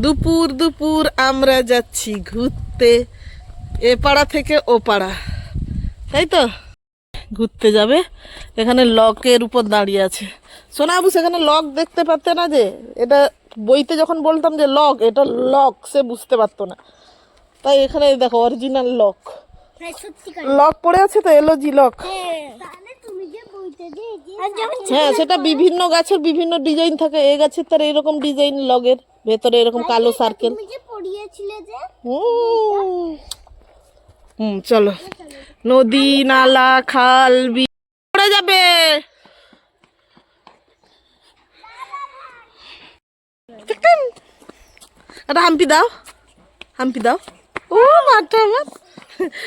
দুপুর দুপুর আমরা যাচ্ছি ঘুরতে, এ পাড়া থেকে ও পাড়া, তাই তো। ঘুরতে যাবে, এখানে লকের উপর দাঁড়িয়ে আছে। সোনা বাবু সেখানে লক দেখতে পারতে না, যে এটা বইতে যখন বলতাম যে লক, এটা লক সে বুঝতে পারতো না, তাই এখানে দেখো অরিজিনাল লক। লক পড়ে আছে তো, এলজি লক। হ্যাঁ, সেটা বিভিন্ন গাছের বিভিন্ন ডিজাইন থাকে। এই গাছের তার এরকম ডিজাইন, লগের ভেতরে এরকম কালো সার্কেল। চলো, নদী নালা খাল পড়ে যাবে। একটা হাম্পি দাও, হাম্পি দাও। ও মাটা আমার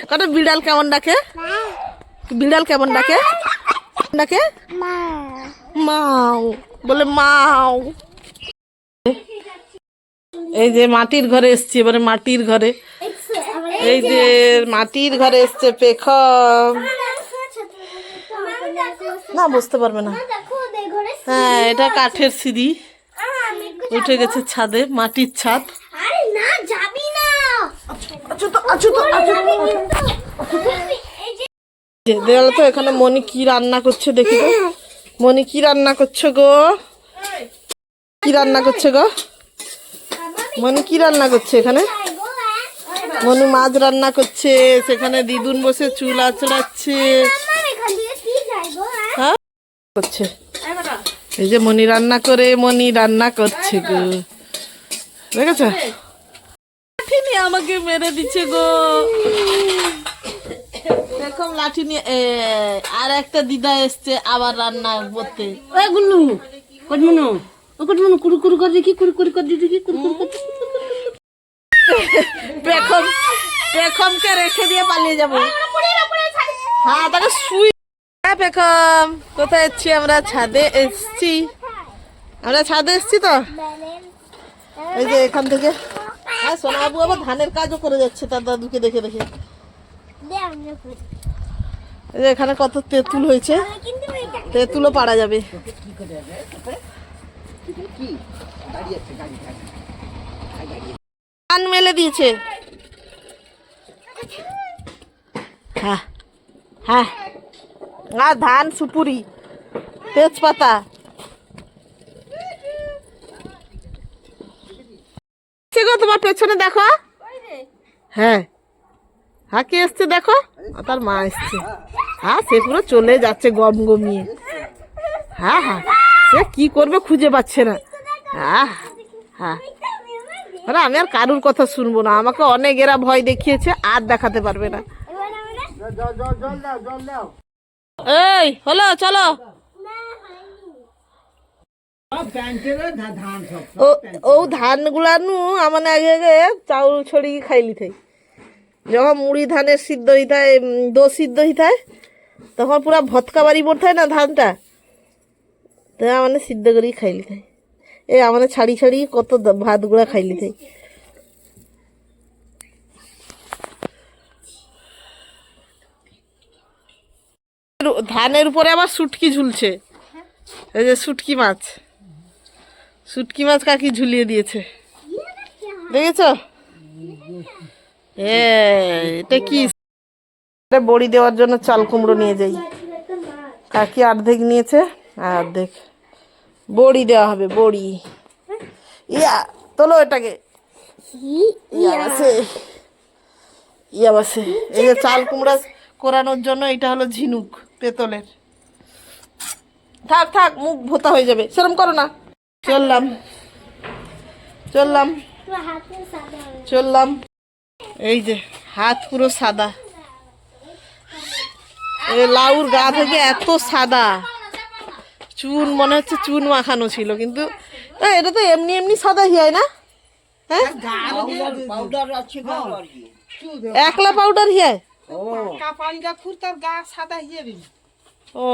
কটা। বিড়াল কেমন ডাকে? বিড়াল কেমন ডাকে? ডাকে মাও, বলে মাও। এই যে মাটির ঘরে এসছি, এবারে মাটির ঘরে। এই যে মাটির ঘরে এসছে পেখম। না, বুঝতে পারবে না। হ্যাঁ, এটা কাঠের সিঁড়ি, উঠে গেছে ছাদে, মাটির ছাদ। দেয়ালে তো। এখানে মনি কি রান্না করছে দেখি তো। মনি কি রান্না করছো গো? কি রান্না করছে গো? মনি কি রান্না করছে এখানে? মনি মাছ রান্না করছে, সেখানে দিদুন বসে চুল আঁচড়াচ্ছে। হ্যাঁ করছে। এই যে মনি রান্না করে, মনি রান্না করছে গো, দেখেছ? লাঠি নিয়ে আমাকে মেরে দিচ্ছে গো। এরকম লাঠি নিয়ে। আর একটা দিদা এসছে আবার রান্না করতে। গুল্লু কটমনু, ও কটমনু কুরু কুরু করে দেখি, কুরু কুরু করে দেখি, কুরু কুরু করে। পেখম, পেখমকে রেখে দিয়ে পালিয়ে যাবো। হ্যাঁ, তাকে শুই। হ্যাঁ পেখম, কোথায় এসছি আমরা? ছাদে এসছি, আমরা ছাদে এসছি তো। এই যে এখান থেকে। হ্যাঁ, সোনা বাবু আবার ধানের কাজও করে যাচ্ছে তার দাদুকে দেখে দেখে। এই যে এখানে কত তেঁতুল হয়েছে, তেঁতুলও পাড়া যাবে। ধান মেলে দিয়েছে। হ্যাঁ হ্যাঁ, আর ধান, সুপুরি, তেজপাতা। তোমার পেছনে দেখো। হ্যাঁ হ্যাঁ, কে এসছে দেখো? তার মা এসছে। হ্যাঁ, সে পুরো চলে যাচ্ছে গম গমিয়ে। হ্যাঁ হ্যাঁ, সে কি করবে খুঁজে পাচ্ছে না। হ্যাঁ হ্যাঁ, আমি আর কারুর কথা শুনবো না। আমাকে অনেক এরা ভয় দেখিয়েছে, আর দেখাতে পারবে না। এই হলো, চলো। ও ধান গুলানু আমার আগে আগে চাউল ছড়িয়ে খাইলি থাই। যখন মুড়ি ধানের সিদ্ধ হইতায়, দো সিদ্ধ হইতায়, তখন পুরা ভৎকা বাড়ি পড়তায় না ধানটা, তা মানে সিদ্ধ করেই খাইলি থাই। এই আমাদের ছাড়ি ছাড়ি কত ভাত গুঁড়া খাইলি থাই। ধানের উপরে আবার শুটকি ঝুলছে। এই যে শুটকি মাছ, শুটকি মাছ কাকি ঝুলিয়ে দিয়েছে, দেখেছ? এটা কি? বড়ি দেওয়ার জন্য চাল কুমড়ো নিয়ে যাই। কাকি অর্ধেক নিয়েছে, আর অর্ধেক বড়ি দেওয়া হবে। বড়ি ইয়া, তোলো এটাকে। ইয়া বাসে। এই যে চাল কুমড়া কোরানোর জন্য এটা হলো ঝিনুক পেতলের। থাক থাক, মুখ ভোতা হয়ে যাবে, সেরকম করো না। চললাম চললাম চললাম। এই যে হাত পুরো সাদা। লাউর গা থেকে এত সাদা, চুন মনে হচ্ছে চুন মাখানো ছিল, কিন্তু এটা তো এমনি এমনি সাদা হিয়ায় না। হ্যাঁ, একলা পাউডার হিয়ায়। ও